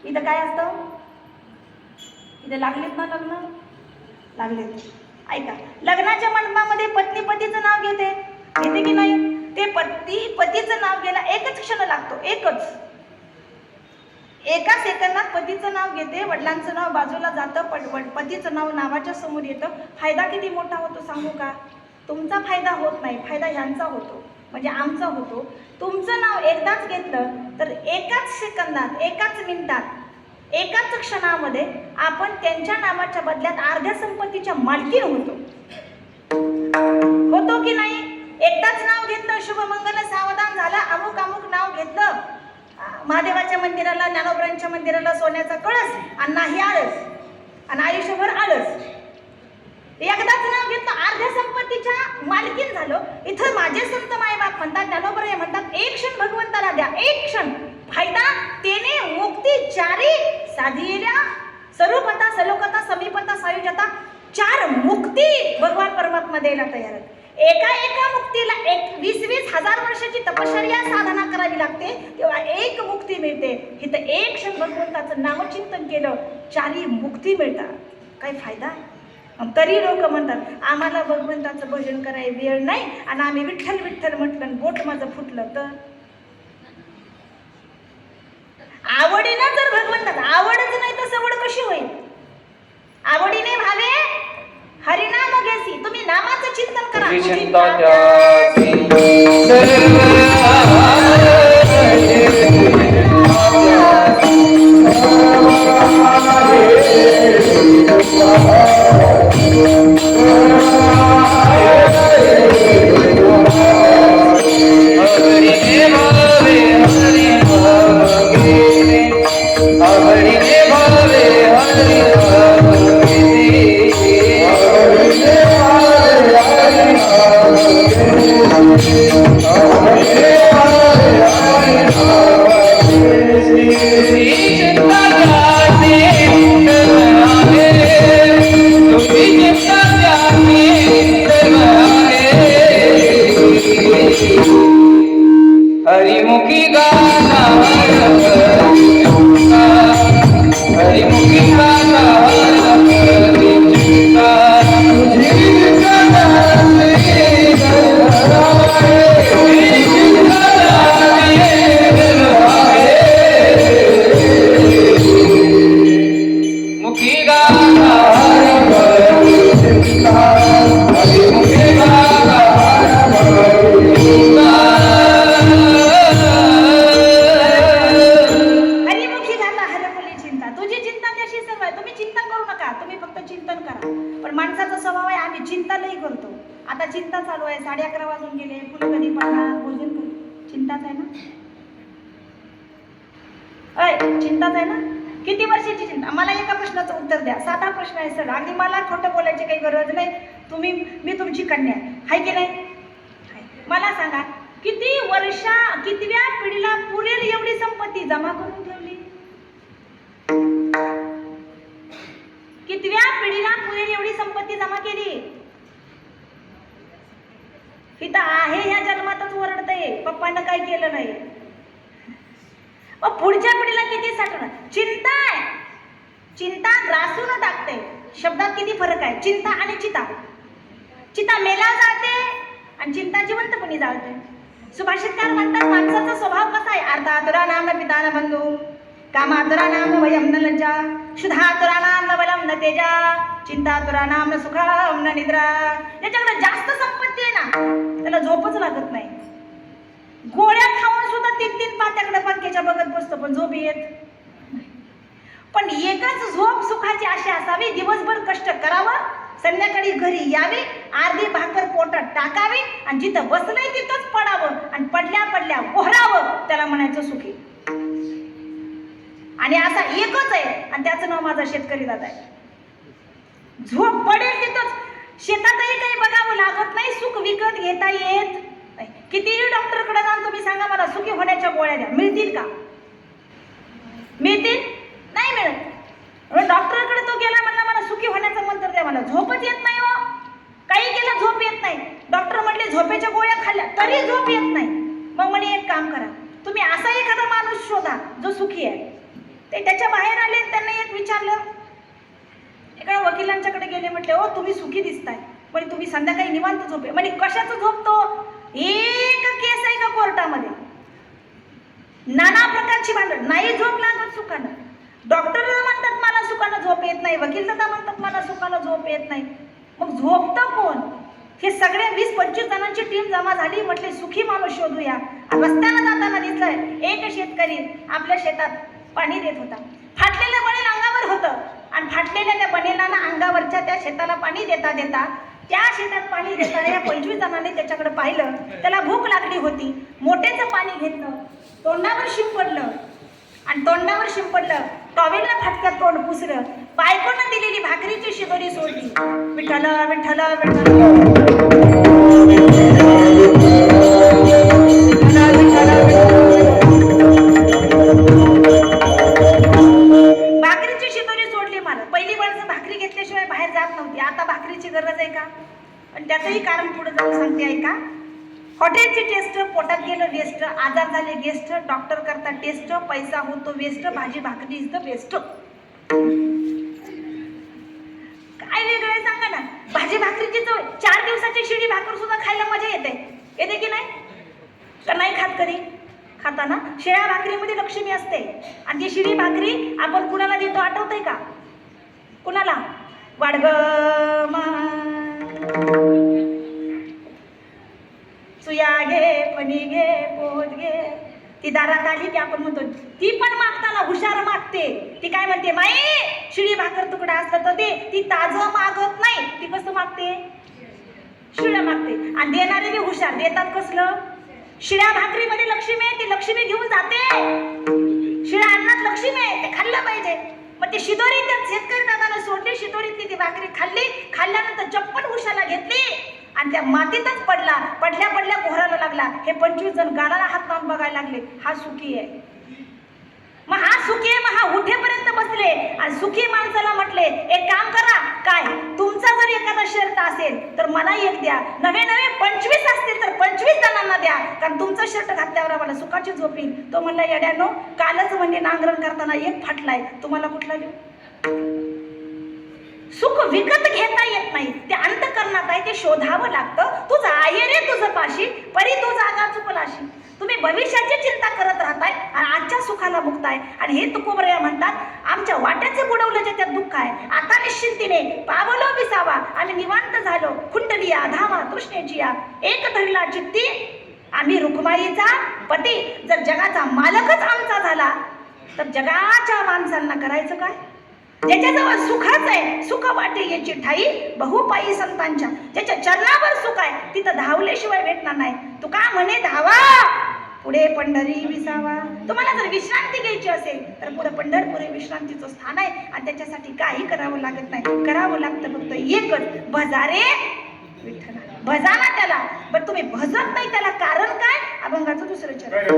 इथं काय असतं? इथं लागलेत ना लग्न? लागलेत. ऐका, लग्नाच्या मंडपामध्ये पत्नी पतीचं नाव घेते की नाही? ते पतीचं नाव घ्यायला एकच क्षण लागतो, एकच. एका सेकंदात पतीचं नाव घेते, वडिलांचं नाव बाजूला जातं, पतीचं नाव नावाच्या समोर येतं. फायदा किती मोठा होतो सांगू का? तुमचा फायदा होत नाही, फायदा ह्यांचा होतो, म्हणजे आमचा होतो. तुमचं नाव एकदाच घेतलं तर एकाच सेकंदात, एकाच मिनिटात, एकाच क्षणामध्ये आपण त्यांच्या नावाच्या बदल्यात अर्ध्या संपत्तीच्या मालकीण होतो की नाही? एकदाच नाव घेतलं, शुभमंगल सावधान झालं, अमुक अमुक नाव घेतलं, महादेवाच्या मंदिराला, ज्ञानोबरांच्या मंदिराला सोन्याचा कळस आणि नाही आळस, आणि आयुष्यभर आळस. एकदाच नाव घेतलं, अर्ध्या संपत्तीच्या मालकीण झालो. इथं माझे संत मायबाप म्हणतात, ज्ञानोबराय म्हणतात, एक क्षण भगवंताला द्या, एक क्षण. फायदा तेने मुक्ती चारी साधिल्या, स्वरूपता, सलोकता, समीपता, सायुज्यता, 4 मुक्ती भगवान परमात्मा द्यायला तयार आहेत. एका मुक्तीला 20-20 हजार वर्षाची तपश्चर्या साधना करावी लागते, तेव्हा एक मुक्ती मिळते. इथं एक क्षण भगवंताचं नामचिंतन केलं, 4 मुक्ती मिळतात. काय फायदा? तरी लोक म्हणतात आम्हाला भगवंताचं भजन करायला वेळ नाही, आणि आम्ही विठ्ठल विठ्ठल म्हटलं बोट माझं फुटलं. तर आवडीनं जर भगवंतात आवडच नाही तर सवड कशी होईल? आवडीने भावे हरिनाम घेसी. तुम्ही नामाचं चिंतन करा. हरिमुखी गाता हरिमुखी गाता मुखी गाता आता चिंता चालू आहे, 11:30 वाजून गेले, फुलं कधी पडणार, भोजन कधी. चिंताच आहे ना? चिंताच आहे ना? किती वर्षाची चिंता? मला एका प्रश्नाचं उत्तर द्या, साधा प्रश्न आहे सर, अगदी मला खोटं बोलायची काही गरज नाही. मी तुमची कन्या आहे की नाही? मला सांगा, कितव्या पिढीला पुरेल एवढी संपत्ती जमा करून ठेवली? कितव्या पिढीला पुरेल एवढी संपत्ती जमा केली? इथं आहे ह्या जन्मातच ओरडतंय, पप्पानं काय केलं नाही. पुढच्या पिढीला किती साठवणार? चिंता आहे, चिंता ग्रासून टाकते. शब्दात किती फरक आहे? चिंता आणि चिता. चिता मेला जाते आणि चिंता जिवंतपणी जाळते. सुभाषितकार म्हणतात माणसाचा स्वभाव कसा आहे? अर्थातुरा नाम पिता न बंधू, कामातुरा नाम वयम न लज्जा, शुद्धातुरा नाम न बलम न तेजा, चिंतातुरा नाम न सुखम न निद्रा. ज्याच्याकडे जास्त संपत्ती आहे ना त्याला झोपच लागत नाही. गोळ्या खाऊन सुद्धा 3-3 पात्याकडे पंख्याच्या बघत बसतो, पण झोप येत. पण एकच झोप सुखाची अशी असावी, दिवसभर कष्ट करावं, संध्याकाळी घरी यावे, अर्धी भाकर पोटात टाकावी आणि जिथं बसलंय तिथंच पडावं आणि पडल्या पडल्या ओहरावं, त्याला म्हणायचं सुखी. आणि असा एकच आहे आणि त्याचं नाव माझा शेतकरी दादा आहे. झोप पडेल तिथंच. शेतातही काही बघावं लागत नाही, सुख विकत घेता येत नाही. कितीही डॉक्टरकडे जाऊन तुम्ही सांगा मला सुखी होण्याच्या गोळ्या द्या, मिळतील का? मिळतील? नाही मिळत. डॉक्टरकडे तो गेला म्हणला मला सुखी होण्याचा मंत्र द्या, मला झोपच येत नाही. हो, काही केलं झोप येत नाही. डॉक्टर म्हणले झोपेच्या गोळ्या खाल्ल्या तरी झोप येत नाही. मग म्हणे एक काम करा, तुम्ही असा एखादा माणूस शोधा जो सुखी आहे. ते त्याच्या बाहेर आले आणि त्यांना एक विचारलं, एका वकिलांच्याकडे गेले, म्हटले ओ तुम्ही सुखी दिसताय, म्हणजे तुम्ही संध्याकाळी निवांत झोपे, म्हणजे कशाचं झोपतो, एक केस आहे का कोर्टामध्ये, नाना प्रकारची भांडण, नाही झोप लागत सुखानं, डॉक्टर म्हणतात मला सुखानं झोप येत नाही, वकील दादा म्हणतात मला सुखानं झोप येत नाही, मग झोपतं कोण? हे सगळ्या 20-25 जणांची टीम जमा झाली, म्हटले सुखी माणूस शोधूया. रस्त्याला जाताना दिसलाय एक शेतकरी आपल्या शेतात पाणी देत होता, फाटलेलं बनेल अंगावर होतं आणि फाटलेल्या त्या बनेलांना अंगावरच्या त्या शेताला पाणी देता देता त्या शेतात पाणी देताना या 25 जणांनी त्याच्याकडे पाहिलं, त्याला भूक लागली होती, मोठ्याचं पाणी घेतलं, तोंडावर शिंपडलं आणि तोंडावर शिंपडलं, टॉवेलला फाटक्यात तोंड पुसलं, बायकोनं दिलेली भाकरीची शिदोरी सोडली, विठ्ठल विठ्ठल भाकरीची शिदोरी सोडली. मला पहिली माणसं भाकरी घेतल्याशिवाय बाहेर जात नव्हती, आता भाकरीची गरज आहे का? आणि त्याचंही कारण पुढे जाऊन सांगते ऐका. हॉटेलची टेस्ट, पोटात गेलं वेस्ट, आजार झाले गेस्ट, डॉक्टर करता टेस्ट, पैसा होतो वेस्ट, भाजी भाकरी इज द बेस्ट. काय वेगळं सांगा ना, भाजी भाकरीची चव, 4 दिवसाची शिडी भाकर सुद्धा खायला मजा येते की नाही? तर नाही खात कधी? खाता ना. शिळ्या भाकरीमध्ये लक्ष्मी असते आणि ती शिडी भाकरी आपण कुणाला देतो आठवतंय का? कुणाला? वाडग सुया घे, पणी घे, पोत घे. ती दारात आली की आपण म्हणतो, ती पण मागताना हुशार मागते. ती काय म्हणते, माई शिळी भाकर तुकडा असला तर दे. ती ताजं मागत नाही, ती कसं मागते? शिळ्या मागते. आणि देणारे बी हुशार, देतात कसलं? शिळ्या भाकरीमध्ये लक्ष्मी आहे, ती लक्ष्मी घेऊन जाते. शिळ्या अन्नात लक्ष्मी आहे, ते खाल्लं पाहिजे. मग ते शिदोरी त्या शेतकरी दादाने सोडली, शिदोरीतली ती भाकरी खाल्ली, खाल्ल्यानंतर चप्पल उशाला घेतली आणि त्या मातीतच पडला. पडल्या पडल्या घोरायला लागला. हे 25 जण गालाला हात लावून बघायला लागले, हा सुखी आहे. मग हा सुखी आहे, मग हा उठेपर्यंत बसले आणि सुखी माणसाला म्हटले, एक काम करा, काय तुमचा जर एखादा शर्ट असेल तर मला एक द्या, नवे 25 असतील तर 25 जणांना द्या, कारण तुमचा शर्ट घातल्यावर आम्हाला सुखाची झोप येईल. तो म्हणला, येड्यानो कालच म्हणजे नांगरण करताना एक फाटलाय, तुम्हाला कुठला देऊ? सुख विकत घेता येत नाही, ते अंतःकरणात आहे, ते शोधावं लागतं. तुझं आहे रे तुझं पाशी, परी तू जागा चुकलाशी. तुम्ही भविष्याची चिंता करत राहताय आणि आजच्या सुखाला मुक्ताय. आणि हे तुकोबऱ्या म्हणतात, आमच्या वाट्याचे बुडवलं जे त्यात दुःख आहे, आता निश्चिंतीने पावलो विसावा, आम्ही निवांत झालो. कुंडलिया धामा तृष्णेचिया एक धरला चित्ती, आम्ही रुक्माईचा पती. जर जगाचा मालकच आमचा झाला तर जगाच्या माणसांना करायचं काय? ज्याच्याजवळ सुखच आहे, सुख वाटे याची ठाई, बहुपायी संतांच्या. ज्याच्या चरणावर सुख आहे तिथं धावल्याशिवाय भेटणार नाही. तुका म्हणे धावा, पुढे पंढरी विसावा. तुम्हाला जर विश्रांती घ्यायची असेल तर पुढे पंढरपूर हे विश्रांतीचं स्थान आहे आणि त्याच्यासाठी काही करावं लागत नाही. करावं लागतं फक्त एकच, भजारे विठ्ठला. भजाना त्याला. पण तुम्ही भजत नाही त्याला, कारण काय? अभंगाचं दुसरं चरण.